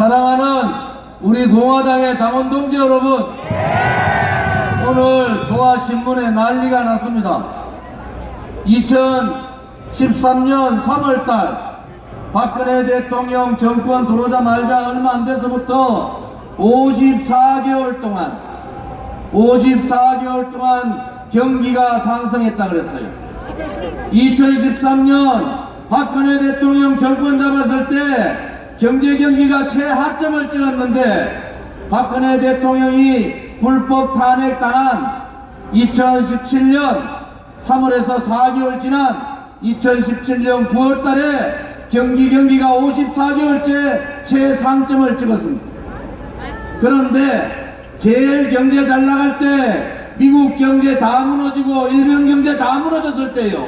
사랑하는 우리 공화당의 당원 동지 여러분, 오늘 동아신문에 난리가 났습니다. 2013년 3월달 박근혜 대통령 정권 들어오자마자 얼마 안 돼서부터 54개월 동안 경기가 상승했다 그랬어요. 2023년 박근혜 대통령 정권 잡았을 때 경제 경기가 최하점을 찍었는데, 박근혜 대통령이 불법 탄핵당한 2017년 3월에서 4개월 지난 2017년 9월 달에 경기가 54개월째 최상점을 찍었습니다. 그런데 제일 경제 잘 나갈 때 미국 경제 다 무너지고 일본 경제 다 무너졌을 때요,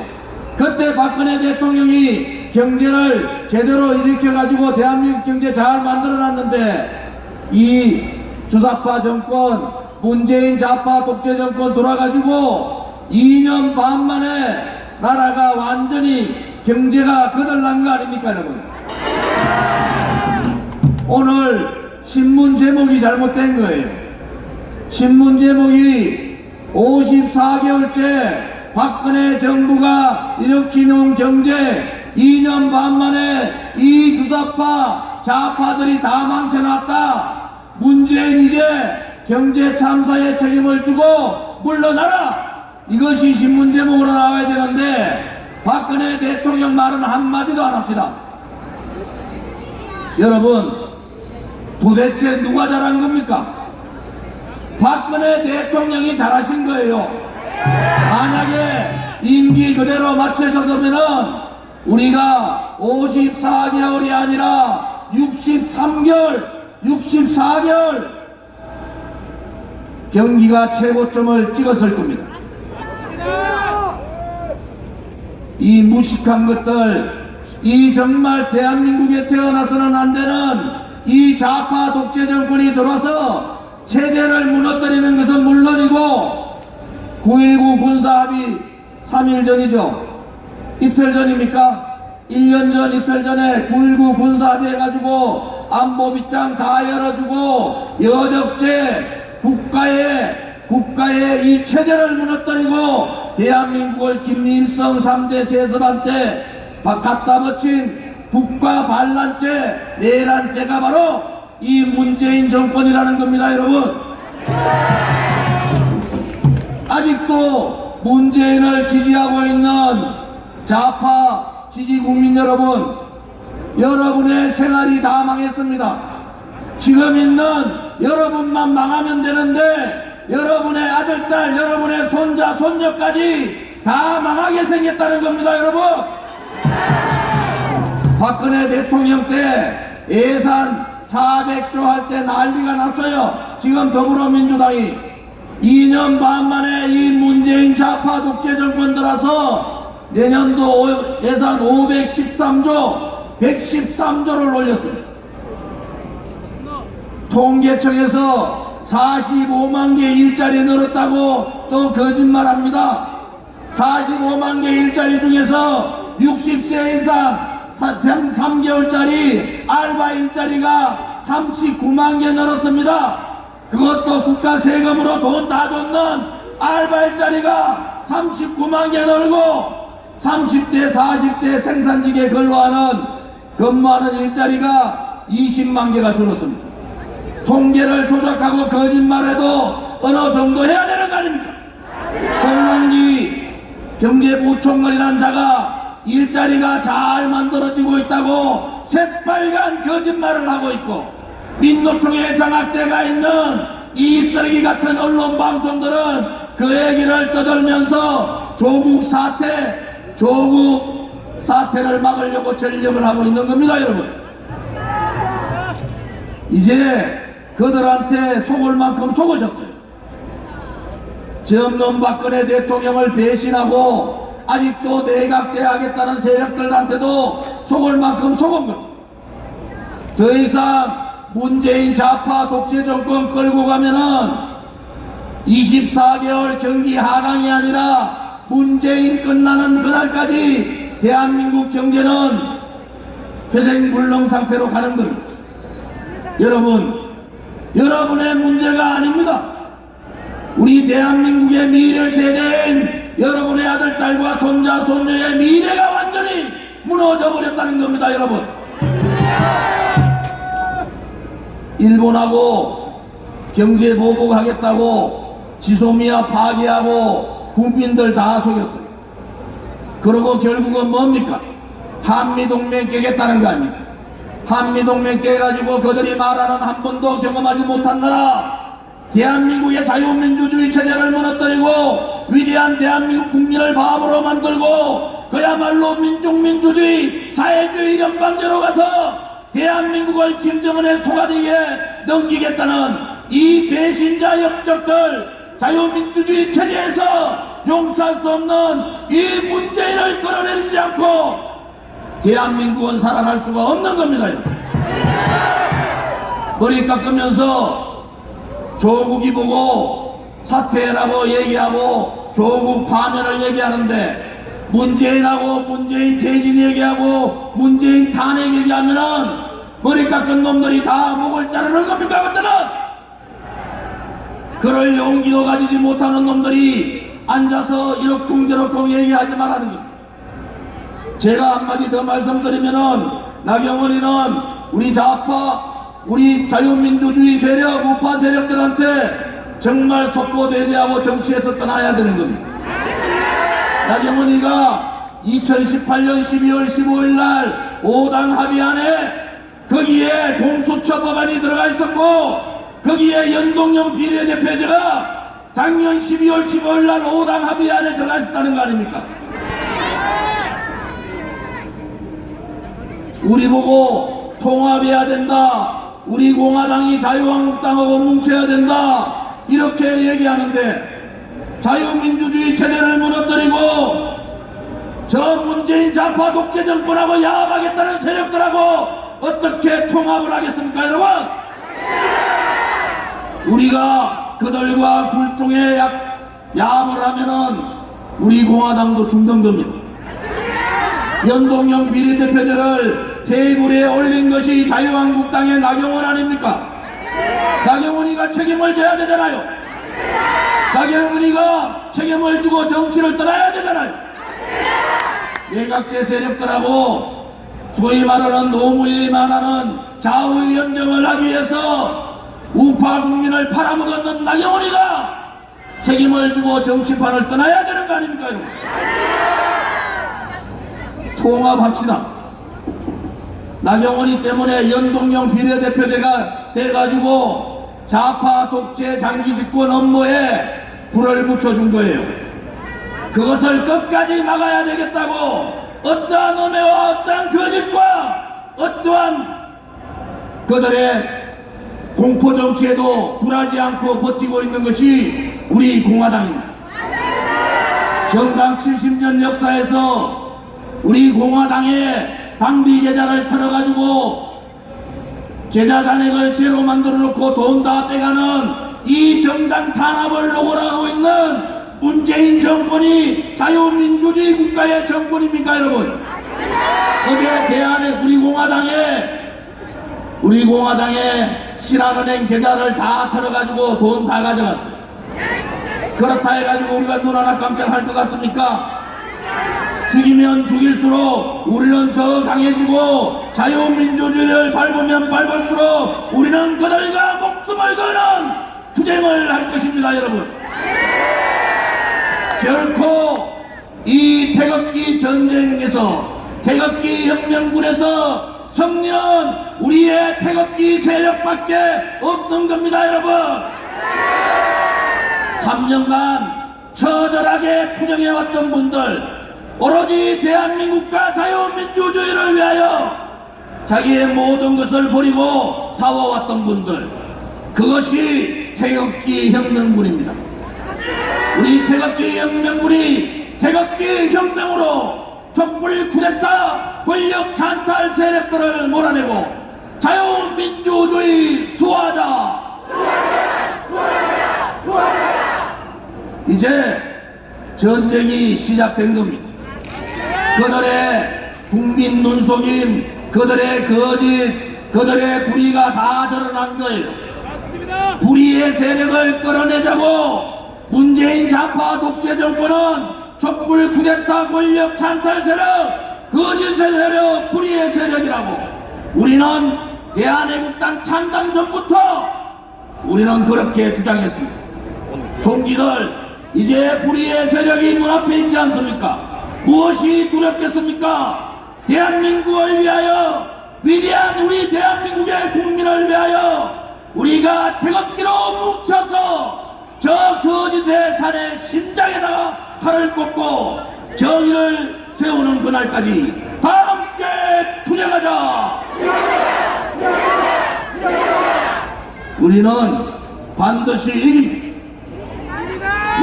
그때 박근혜 대통령이 경제를 제대로 일으켜가지고 대한민국 경제 잘 만들어놨는데, 이 주사파 정권, 문재인 좌파 독재 정권 돌아가지고 2년 반 만에 나라가 완전히 경제가 거덜난 거 아닙니까 여러분? 오늘 신문 제목이 잘못된 거예요. 신문 제목이 54개월째 박근혜 정부가 일으키는 경제 2년 반 만에 이 주사파 좌파들이 다 망쳐놨다. 문재인 이제 경제 참사에 책임을 주고 물러나라. 이것이 신문 제목으로 나와야 되는데 박근혜 대통령 말은 한마디도 안 합니다. 여러분, 도대체 누가 잘한 겁니까? 박근혜 대통령이 잘하신 거예요. 만약에 임기 그대로 마치셨으면은 우리가 54개월이 아니라 64개월 경기가 최고점을 찍었을 겁니다. 이 무식한 것들, 이 정말 대한민국에 태어나서는 안 되는 이 좌파 독재 정권이 들어서 체제를 무너뜨리는 것은 물론이고, 9.19 군사합의 3일 전이죠. 이틀 전입니까? 1년 전, 이틀 전에 9.19 군사합의 해가지고 안보 밑장 다 열어주고 여적죄 국가의 이 체제를 무너뜨리고 대한민국을 김일성 3대 세습한테 갖다 바친 국가 반란죄, 내란죄가 바로 이 문재인 정권이라는 겁니다, 여러분. 아직도 문재인을 지지하고 있는 좌파 지지 국민 여러분, 여러분의 생활이 다 망했습니다. 지금 있는 여러분만 망하면 되는데 여러분의 아들, 딸, 여러분의 손자, 손녀까지 다 망하게 생겼다는 겁니다, 여러분. 박근혜 대통령 때 예산 400조 할 때 난리가 났어요. 지금 더불어민주당이 2년 반 만에 이 문재인 좌파 독재 정권 들어서 내년도 예산 513조, 113조를 올렸습니다. 통계청에서 45만 개 일자리 늘었다고 또 거짓말합니다. 45만 개 일자리 중에서 60세 이상 3개월짜리 알바 일자리가 39만 개 늘었습니다. 그것도 국가 세금으로 돈 다 줬는 알바 일자리가 39만 개 늘고, 30대 40대 생산직에 근무하는 일자리가 20만 개가 줄었습니다. 통계를 조작하고 거짓말해도 어느 정도 해야 되는 거 아닙니까? 홍남기 경제부총괄이라는 자가 일자리가 잘 만들어지고 있다고 새빨간 거짓말을 하고 있고, 민노총에 장악대가 있는 이 쓰레기 같은 언론 방송들은 그 얘기를 떠들면서 조국 사태를 막으려고 전력을 하고 있는 겁니다, 여러분. 이제 그들한테 속을 만큼 속으셨어요. 전놈 박근혜 대통령을 배신하고 아직도 내각제 하겠다는 세력들한테도 속을 만큼 속은 겁니다. 더 이상 문재인 좌파 독재 정권 끌고 가면은 24개월 경기 하강이 아니라 문재인 끝나는 그날까지 대한민국 경제는 회생불능 상태로 가는 겁니다. 여러분의 문제가 아닙니다. 우리 대한민국의 미래 세대인 여러분의 아들, 딸과 손자, 손녀의 미래가 완전히 무너져 버렸다는 겁니다. 여러분, 일본하고 경제 보복하겠다고 지소미아 파괴하고 국민들 다 속였어요. 그러고 결국은 뭡니까? 한미동맹 깨겠다는 거 아닙니까? 한미동맹 깨가지고 그들이 말하는 한 번도 경험하지 못한 나라 대한민국의 자유민주주의 체제를 무너뜨리고 위대한 대한민국 국민을 바보로 만들고 그야말로 민족민주주의 사회주의 연방제로 가서 대한민국을 김정은의 소가리에 넘기겠다는 이 배신자 역적들, 자유민주주의 체제에서 용서할 수 없는 이 문재인을 끌어내리지 않고 대한민국은 살아날 수가 없는 겁니다. 머리 깎으면서 조국이 보고 사퇴라고 얘기하고 조국 파면을 얘기하는데 문재인하고 문재인 퇴진 얘기하고 문재인 탄핵 얘기하면은 머리 깎은 놈들이 다 목을 자르는 겁니까? 그때는 그럴 용기도 가지지 못하는 놈들이 앉아서 이러쿵저러쿵 얘기하지 말라는 겁니다. 제가 한마디 더 말씀드리면은 나경원이는 우리 좌파 우리 자유민주주의 세력, 우파 세력들한테 정말 속보대제하고 정치에서 떠나야 되는 겁니다. 나경원이가 2018년 12월 15일 날 5당 합의안에 거기에 공수처 법안이 들어가 있었고 거기에 연동형 비례대표제가 작년 12월 15일 날 5당 합의안에 들어가 있었다는 거 아닙니까? 우리 보고 통합해야 된다. 우리 공화당이 자유한국당하고 뭉쳐야 된다. 이렇게 얘기하는데 자유민주주의 체제를 무너뜨리고 저 문재인 좌파 독재 정권하고 야합하겠다는 세력들하고 어떻게 통합을 하겠습니까, 여러분? 우리가 그들과 굴종에 야합을 하면은 우리 공화당도 죽는 겁니다. 연동형 비례대표제를 테이블에 올린 것이 자유한국당의 나경원 아닙니까? 나경원이가 책임을 져야 되잖아요. 나경원이가 책임을 지고 정치를 떠나야 되잖아요. 내각제 세력들하고 소위 말하는 노무현이 말하는 좌우의 연정을 하기 위해서 우파 국민을 팔아먹었는 나경원이가 책임을 지고 정치판을 떠나야 되는 거 아닙니까, 여러분? 통합합시다. 나경원이 때문에 연동형 비례대표제가 돼가지고 좌파 독재 장기 집권 업무에 불을 붙여준 거예요. 그것을 끝까지 막아야 되겠다고 어떠한 음해와 어떠한 거짓과 어떠한 그들의 공포정치에도 굴하지 않고 버티고 있는 것이 우리 공화당입니다. 정당 70년 역사에서 우리 공화당의 당비 계좌를 털어가지고 계좌 잔액을 제로 만들어 놓고 돈 다 빼가는 이 정당 탄압을 노골하고 있는 문재인 정권이 자유민주주의 국가의 정권입니까, 여러분? 어제 대안에 우리 공화당의 신한은행 계좌를 다 털어가지고 돈 다 가져갔어요. 그렇다 해가지고 우리가 눈 하나 깜짝할 것 같습니까? 죽이면 죽일수록 우리는 더 강해지고 자유민주주의를 밟으면 밟을수록 우리는 그들과 목숨을 거는 투쟁을 할 것입니다, 여러분. 결코 이 태극기 전쟁에서 태극기 혁명군에서 승리는 우리의 태극기 세력밖에 없는 겁니다, 여러분. 3년간 처절하게 투쟁해왔던 분들, 오로지 대한민국과 자유민주주의를 위하여 자기의 모든 것을 버리고 싸워왔던 분들, 그것이 태극기 혁명군입니다. 우리 태극기 혁명군이 태극기 혁명으로 촛불 쿠데타 권력 찬탈 세력들을 몰아내고 자유민주주의 수호하자. 이제 전쟁이 시작된 겁니다. 그들의 국민 눈속임, 그들의 거짓, 그들의 불의가 다 드러난 거예요. 불의의 세력을 끌어내자고 문재인 좌파 독재 정권은 촛불 쿠데타 권력 찬탈 세력, 거짓의 세력, 불의의 세력이라고. 우리는 대한애국당 창당 전부터 우리는 그렇게 주장했습니다. 동지들, 이제 불의의 세력이 눈앞에 있지 않습니까? 무엇이 두렵겠습니까? 대한민국을 위하여, 위대한 우리 대한민국의 국민을 위하여 우리가 태극기로 뭉쳐서 저 거짓의 산의 심장에다가 칼을 꽂고 정의를 세우는 그날까지 다 함께 투쟁하자. 우리는 반드시 이깁니다.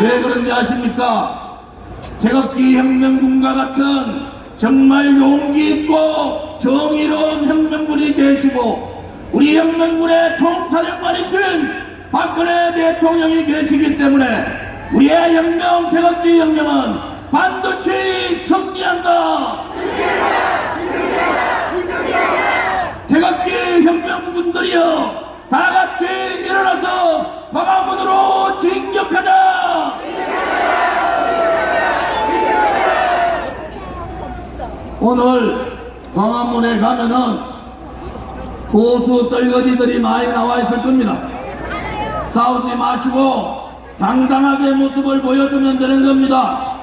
왜 그런지 아십니까? 태극기 혁명군과 같은 정말 용기 있고 정의로운 혁명군이 계시고 우리 혁명군의 총사령관이신 박근혜 대통령이 계시기 때문에 우리의 혁명, 태극기 혁명은 반드시 승리한다. 태극기 혁명군들이여, 다 같이 일어나서 광화문으로 진격하자. 오늘 광화문에 가면은 보수 떨거지들이 많이 나와 있을 겁니다. 싸우지 마시고 당당하게 모습을 보여주면 되는 겁니다.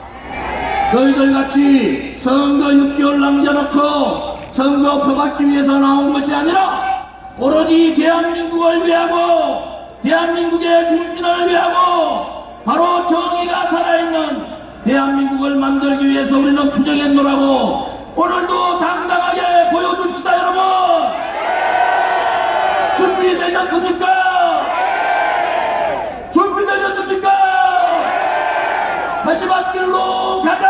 너희들 같이 선거 6개월 남겨놓고 선거 표받기 위해서 나온 것이 아니라 오로지 대한민국을 위하고 대한민국의 국민을 위하고 바로 정의가 살아있는 대한민국을 만들기 위해서 우리는 투쟁했노라고 오늘도 당당하게 보여줍시다. 여러분, 준비되셨습니까? 준비되셨습니까? 다시 밭길로 가자.